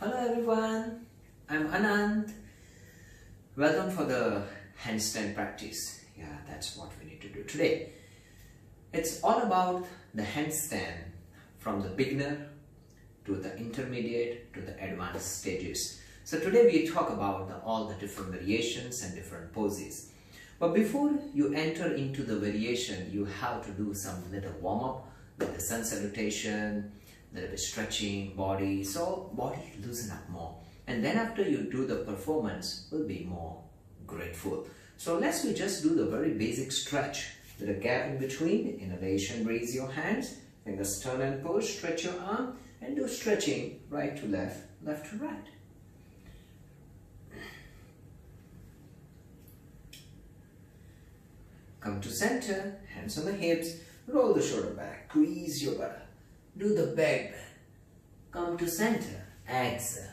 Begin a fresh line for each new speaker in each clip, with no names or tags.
Hello everyone, I'm Anant. Welcome for the handstand practice. Yeah, that's what we need to do today. It's all about the handstand from the beginner to the intermediate to the advanced stages. So today we talk about all the different variations and different poses. But before you enter into the variation, you have to do some little warm-up with the sun salutation, little bit stretching body, so body loosen up more, and then after you do the performance will be more grateful. So let's just do the very basic stretch with a gap in between. Inhalation, raise your hands, fingers turn and push, stretch your arm and do stretching right to left, left to right. Come to center, hands on the hips, roll the shoulder back, squeeze your butt. Do the back bend. Come to center. Exhale.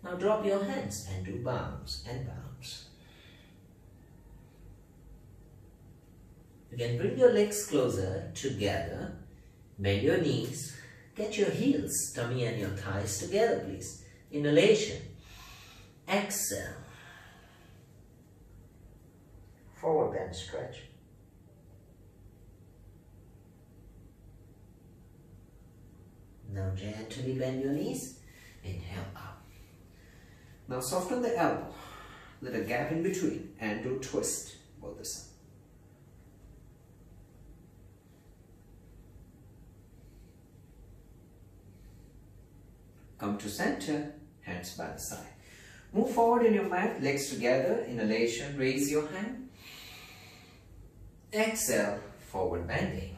Now drop your hands and do bounce and bounce. You can bring your legs closer together. Bend your knees. Get your heels, tummy and your thighs together, please. Inhalation. Exhale. Forward bend stretch. Now gently bend your knees, inhale up. Now soften the elbow, let a gap in between and do twist both the sides. Come to center, hands by the side. Move forward in your mat, legs together, inhalation, raise your hand. Exhale, forward bending.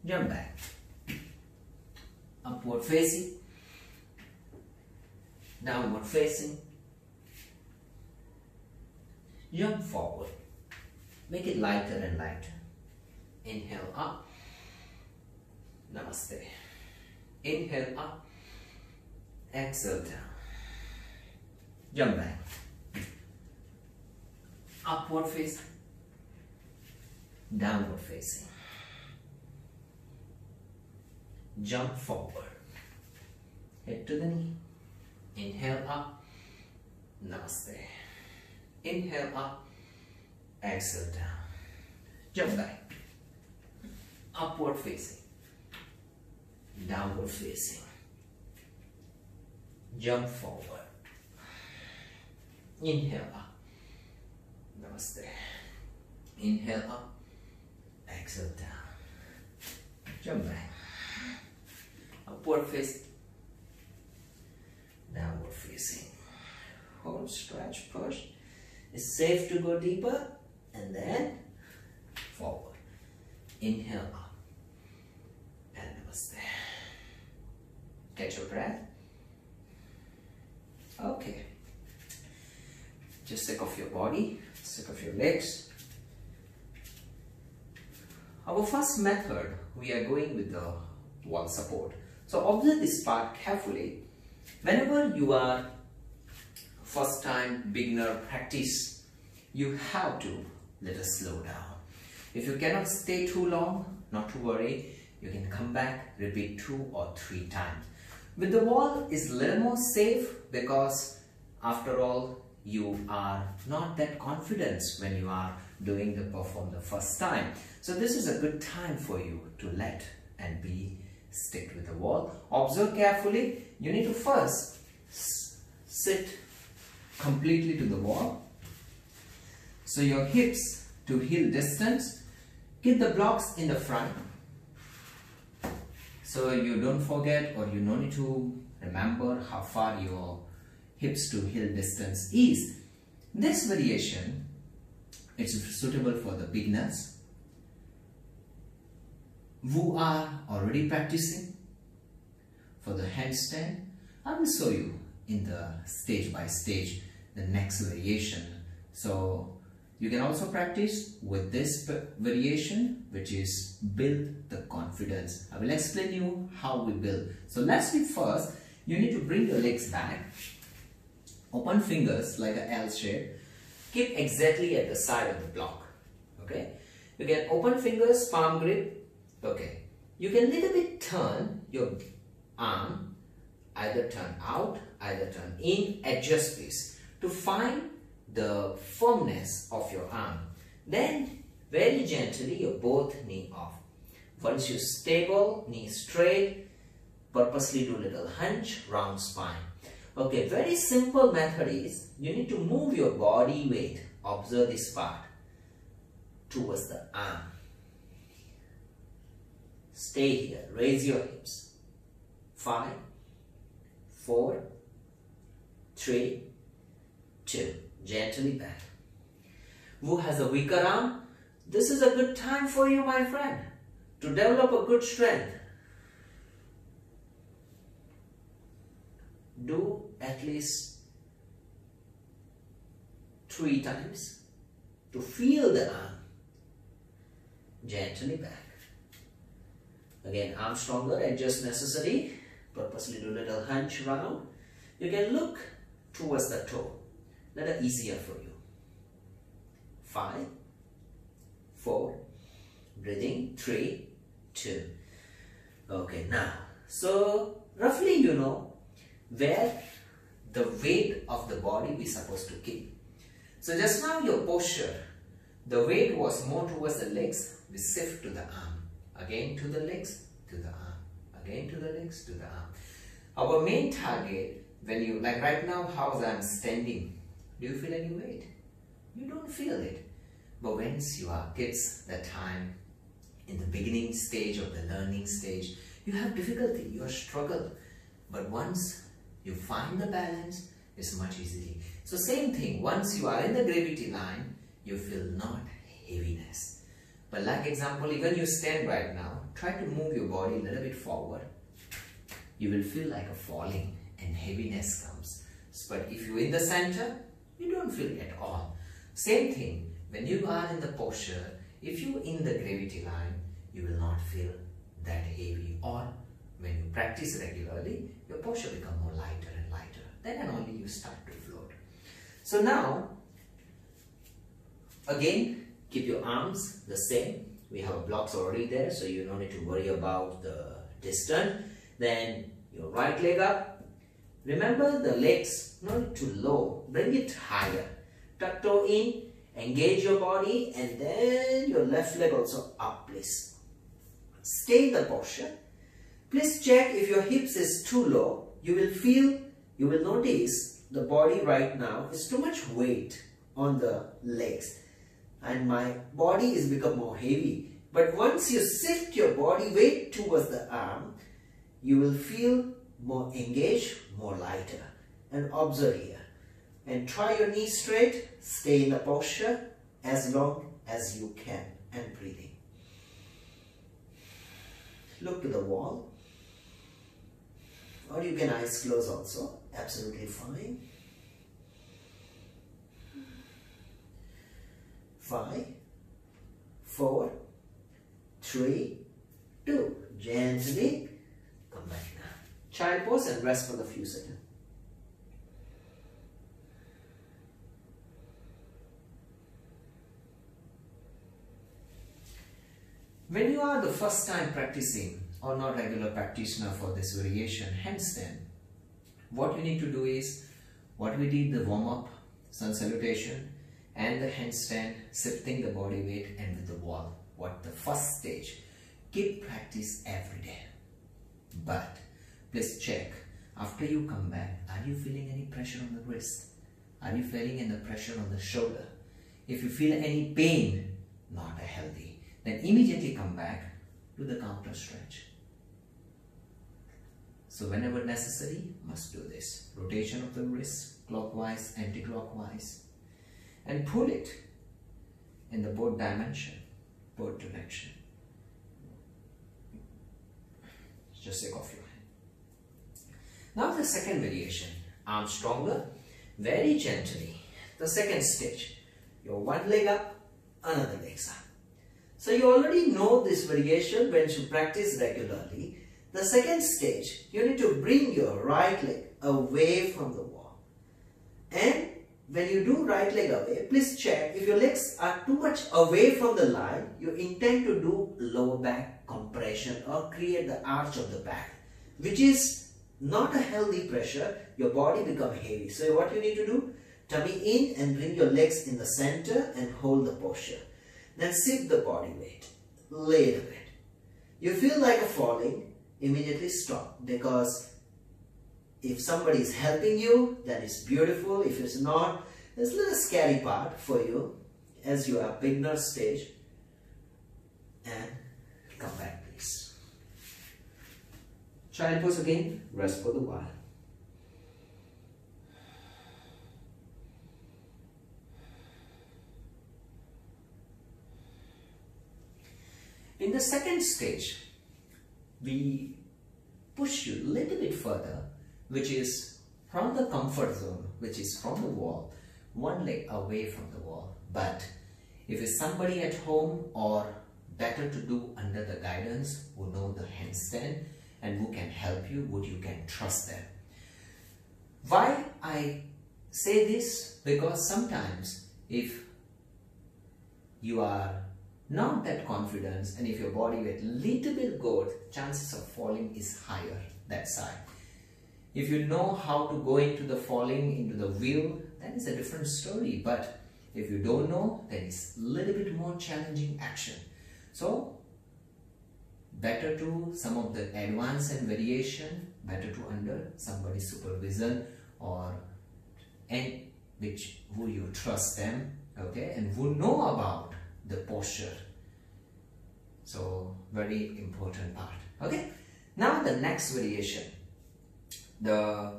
Jump back. Upward facing, downward facing, jump forward, make it lighter and lighter. Inhale up, namaste. Inhale up, exhale down, jump back, upward facing, downward facing. Jump forward, head to the knee, inhale up, namaste. Inhale up, exhale down, jump back, upward facing, downward facing, jump forward, inhale up, namaste. Inhale up, exhale down, jump back. Upward facing, downward facing. Hold, stretch, push. It's safe to go deeper and then forward. Inhale up and namaste. Catch your breath. Okay. Just sick of your body, sick of your legs. Our first method, we are going with the wall support. So observe this part carefully. Whenever you are first time beginner practice, you have to little slow down. If you cannot stay too long, not to worry, you can come back, repeat 2 or 3 times. With the wall is a little more safe because after all, you are not that confident when you are doing the perform the first time. So this is a good time for you to let and be stick with the wall. Observe carefully. You need to first sit completely to the wall. So your hips to heel distance. Keep the blocks in the front. So you don't forget or you don't need to remember how far your hips to heel distance is. This variation is suitable for the beginners who are already practicing. For the handstand, I will show you in the stage by stage the next variation. So you can also practice with this variation, which is build the confidence. I will explain you how we build. So let's be first, you need to bring your legs back, open fingers like an L shape, keep exactly at the side of the block. Okay, you can open fingers, palm grip. Okay, you can little bit turn your arm either turn out, either turn in. Adjust this to find the firmness of your arm. Then very gently your both knee off. Once you're stable, knee straight, purposely do a little hunch, round spine. Okay, very simple method is you need to move your body weight. Observe this part towards the arm. Stay here. Raise your hips. 5, 4, 3, 2. Gently back. Who has a weaker arm? This is a good time for you, my friend, to develop a good strength. Do at least 3 times to feel the arm. Gently back. Again, arm stronger, adjust necessary. Purposely do a little hunch round. You can look towards the toe. Little easier for you. 5, 4, breathing, 3, 2. Okay, now, so roughly you know where the weight of the body we supposed to keep. So just now your posture, the weight was more towards the legs, we shift to the arm. Again to the legs, to the arm. Again to the legs, to the arm. Our main target, when you, like right now, how I'm standing, do you feel any weight? You don't feel it. But once you are kids, that time, in the beginning stage of the learning stage, you have difficulty, you are struggle. But once you find the balance, it's much easier. So same thing, once you are in the gravity line, you feel not heaviness. But like example, even you stand right now, try to move your body a little bit forward. You will feel like a falling and heaviness comes. But if you're in the center, you don't feel it at all. Same thing, when you are in the posture, if you're in the gravity line, you will not feel that heavy. Or when you practice regularly, your posture becomes more lighter and lighter. Then and only you start to float. So now, again, keep your arms the same. We have blocks already there, so you don't need to worry about the distance. Then your right leg up. Remember the legs not too low. Bring it higher. Tuck toe in. Engage your body, and then your left leg also up, please. Stay in the posture. Please check if your hips is too low. You will notice the body right now is too much weight on the legs. And my body is become more heavy. But once you shift your body weight towards the arm, you will feel more engaged, more lighter. And observe here. And try your knees straight. Stay in the posture as long as you can. And breathing. Look to the wall. Or you can eyes close also. Absolutely fine. 5, 4, 3, 2. Gently come back now. Child pose and rest for a few seconds. When you are the first time practicing or not regular practitioner for this variation handstand, what you need to do is what we did, the warm up, sun salutation, and the handstand, shifting the body weight and with the wall. What the first stage. Keep practice every day. But please check after you come back, are you feeling any pressure on the wrist? Are you feeling any pressure on the shoulder? If you feel any pain, not a healthy. Then immediately come back to the counter stretch. So whenever necessary, must do this. Rotation of the wrist, clockwise, anti-clockwise. And pull it in the both dimension, both direction. Just take off your hand. Now the second variation. Arm stronger, very gently. The second stage. Your one leg up, another leg up. So you already know this variation when you practice regularly. The second stage, you need to bring your right leg away from the wall. And when you do right leg away, please check if your legs are too much away from the line, you intend to do lower back compression or create the arch of the back, which is
not a healthy pressure, your body become heavy. So what you need to do, tummy in and bring your legs in the center and hold the posture. Then shift the body weight, lay the bit. You feel like a falling, immediately stop, because if somebody is helping you, then it's beautiful. If it's not, there's a little scary part for you as you are beginner stage. And come back, please. Child pose again, rest for the while.
In the second stage, we push you a little bit further, which is from the comfort zone, which is from the wall, one leg away from the wall. But if it's somebody at home, or better to do under the guidance, who know the handstand and who can help you, you can trust them. Why I say this? Because sometimes if you are not that confident and if your body weight little bit good, chances of falling is higher that side. If you know how to go into the falling into the wheel, that is a different story. But if you don't know, then it's a little bit more challenging action. So better to some of the advance and variation, better to under somebody's supervision, or and who you trust them, okay, and who know about the posture. So very important part. Okay, now the next variation, the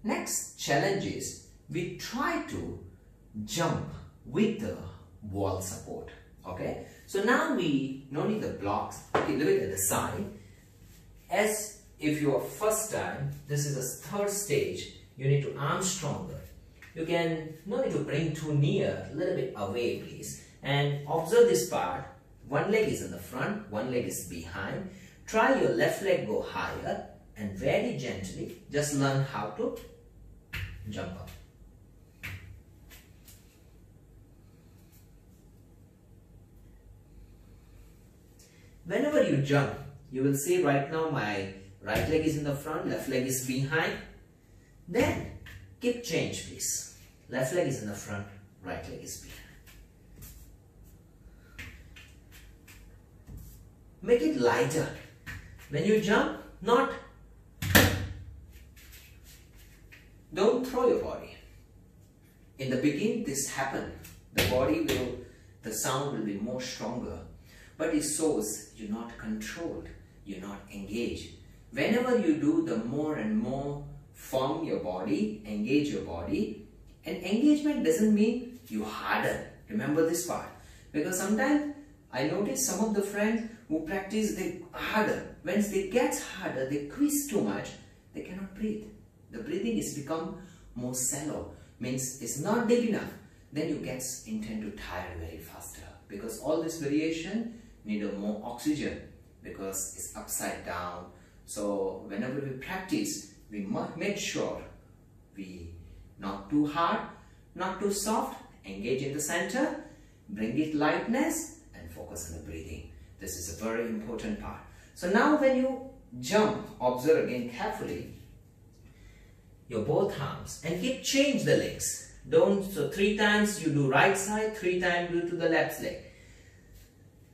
next challenge is we try to jump with the wall support. Okay, so now we no need the blocks. Okay, look at the side. As if your first time, this is the third stage, you need to arm stronger. You can no need to bring too near, a little bit away, please. And observe this part. One leg is in the front, one leg is behind. Try your left leg go higher and very gently just learn how to jump up. Whenever you jump, you will see right now my right leg is in the front, left leg is behind. Then keep change, please. Left leg is in the front, right leg is behind. Make it lighter. When you jump, don't throw your body. In the beginning, this happen. The sound will be more stronger. But it shows you're not controlled, you're not engaged. Whenever you do, the more and more form your body, engage your body. And engagement doesn't mean you harden. Remember this part. Because sometimes I notice some of the friends who practice, they harder. When they get harder, they squeeze too much, they cannot breathe. The breathing is become more shallow. Means it's not deep enough. Then you intend to tire very faster. Because all this variation need a more oxygen, because it's upside down. So whenever we practice, we must make sure we not too hard, not too soft, engage in the center, bring it lightness and focus on the breathing. This is a very important part. So now when you jump, observe again carefully your both arms and keep change the legs. So 3 times you do right side, 3 times do to the left leg.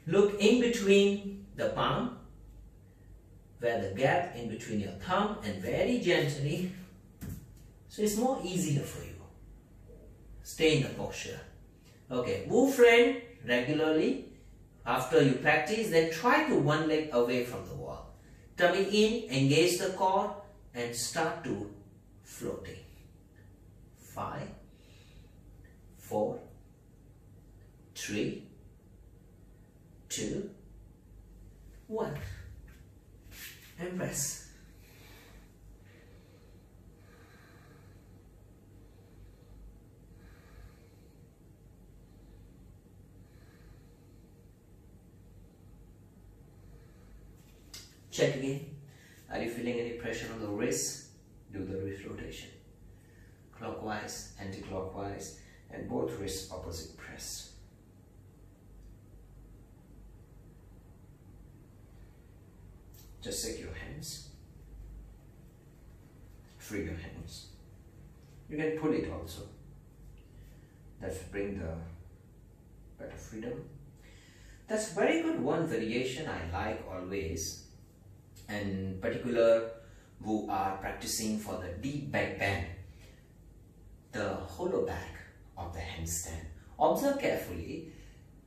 Look in between the palm, where the gap in between your thumb, and very gently, so it's more easier for you. Stay in the posture. Okay, move friend regularly. After you practice, then try to one leg away from the wall. Tummy in, engage the core and start to floating. 5, 4, 3, 2, 1. And press. Check again. Are you feeling any pressure on the wrist? Do the wrist rotation. Clockwise, anti-clockwise, and both wrists opposite press. Just shake your hands. free your hands. You can pull it also. That's bring the better freedom. That's very good. One variation I like always, and particular who are practicing for the deep back bend, the hollow back of the handstand. Observe carefully.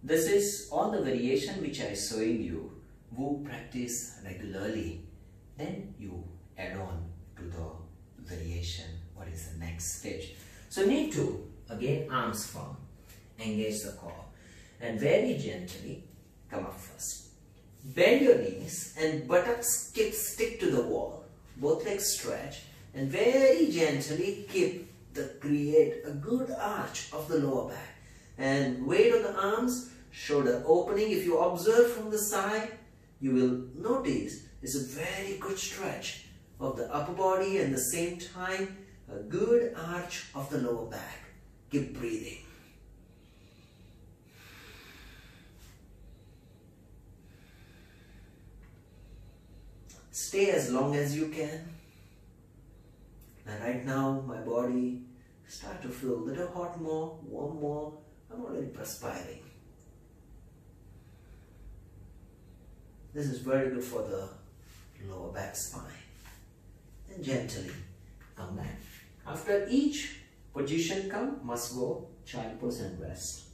This is all the variation which I showing you. Who practice regularly, then you add on to the variation. What is the next stage? So need to again arms firm, engage the core, and very gently come up first. Bend your knees and buttocks stick to the wall. Both legs stretch and very gently create a good arch of the lower back. And weight on the arms, shoulder opening. If you observe from the side, you will notice it's a very good stretch of the upper body and at the same time a good arch of the lower back. Keep breathing. Stay as long as you can. And right now my body start to feel a little hot more, warm more. I'm already perspiring. This is very good for the lower back spine. And gently come back. After each position come, must go child pose and rest.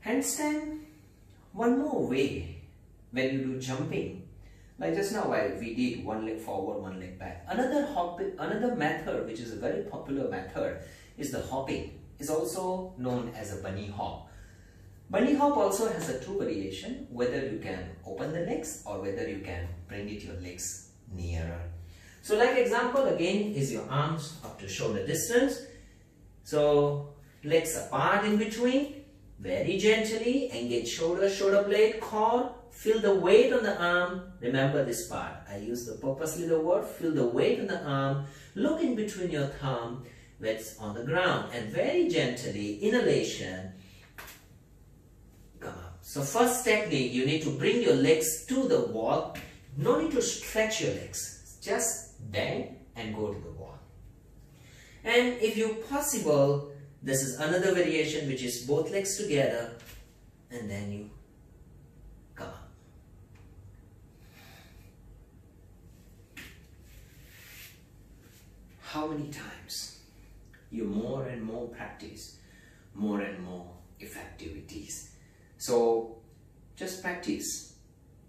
Handstand, one more way when you do jumping. Like just now we did one leg forward, one leg back. Another method which is a very popular method is the hopping. It's also known as a bunny hop. Bunny hop also has a two variation, whether you can open the legs or whether you can bring it your legs nearer. So like example again is your arms up to shoulder distance. So legs apart in between. Very gently engage shoulder, shoulder blade, core. Feel the weight on the arm. Remember this part. I use purposely the word. Feel the weight on the arm. Look in between your thumb, what's on the ground, and very gently inhalation. Come up. So first technique, you need to bring your legs to the wall. No need to stretch your legs. Just bend and go to the wall. And if you possible, this is another variation which is both legs together and then you come up. How many times you more and more practice, more and more effectivities. So just practice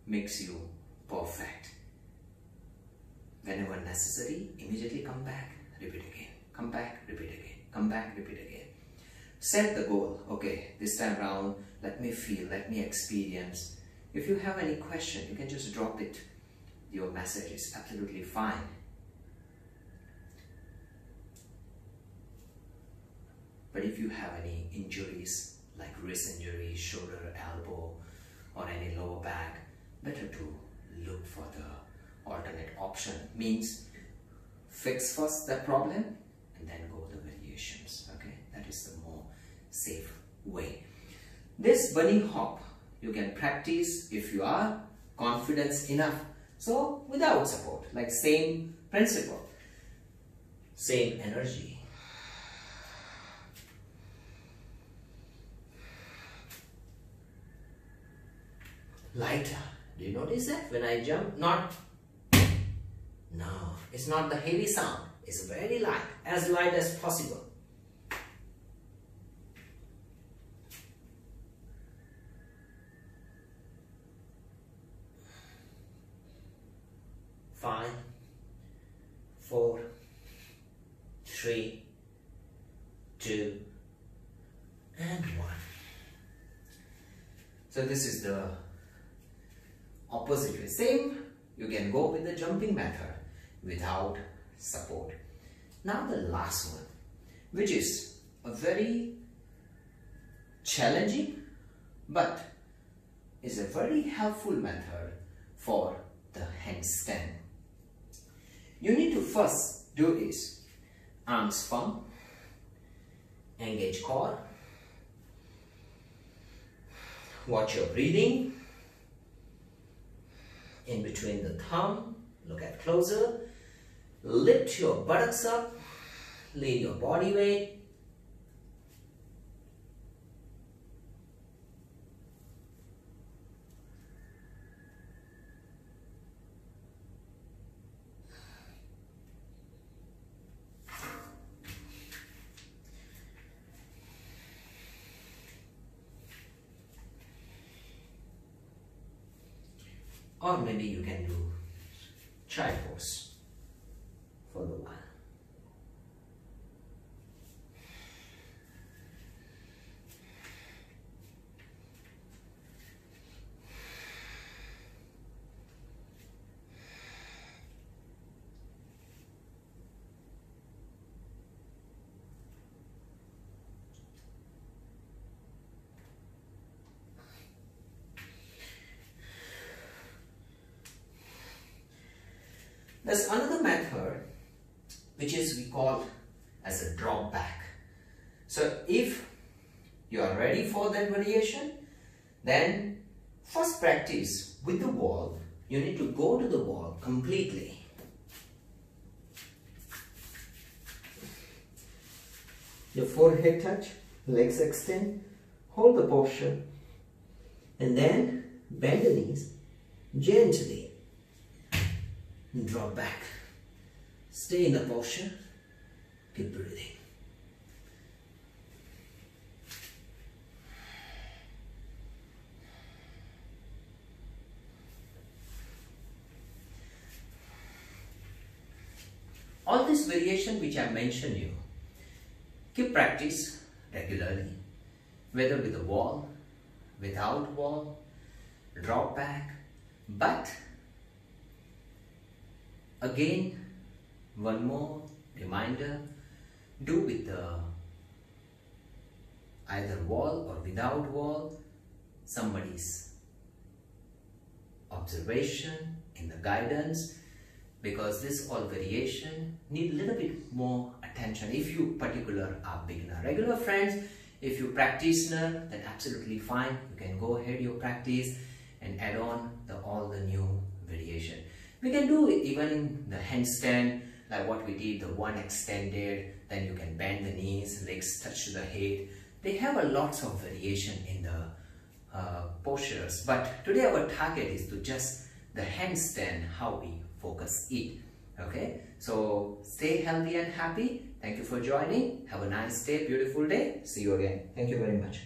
makes you perfect. Whenever necessary, immediately come back, repeat again. Come back, repeat again. Come back, repeat again. Set the goal. Okay, this time round, let me feel, let me experience. If you have any question, you can just drop it. Your message is absolutely fine. But if you have any injuries, like wrist injury, shoulder, elbow, or any lower back, better to look for the alternate option. Means fix first that problem and then go the variations. Okay, that is the more safe way. This bunny hop you can practice if you are confident enough. So without support, like same principle, same energy. Lighter. Do you notice that when I jump? No, it's not the heavy sound. It's very light as possible. Five, 4, 3, 2, and 1. So this is the opposite way. Same, you can go with the jumping method without support. Now the last one, which is a very challenging but is a very helpful method for the handstand. You need to first do is arms firm, engage core, watch your breathing, in between the thumb, look at closer, lift your buttocks up, lean your body weight, or maybe you can do child pose for the while. There's another method which is we call as a drop back. So if you are ready for that variation, then first practice with the wall. You need to go to the wall completely. Your forehead touch, legs extend, hold the posture, and then bend the knees gently. Drop back. Stay in the posture. Keep breathing. All this variation which I mentioned you, keep practice regularly, whether with a wall, without wall, drop back, but again, one more reminder, do with the either wall or without wall, somebody's observation in the guidance, because this all variation need a little bit more attention if you particular are beginner. Regular friends, if you practitioner, then absolutely fine, you can go ahead your practice and add on all the new variation. We can do even the handstand, like what we did, the one extended, then you can bend the knees, legs touch to the head. They have a lots of variation in the postures, but today our target is to just the handstand, how we focus it. Okay, so stay healthy and happy. Thank you for joining. Have a nice day, beautiful day. See you again. Thank you very much.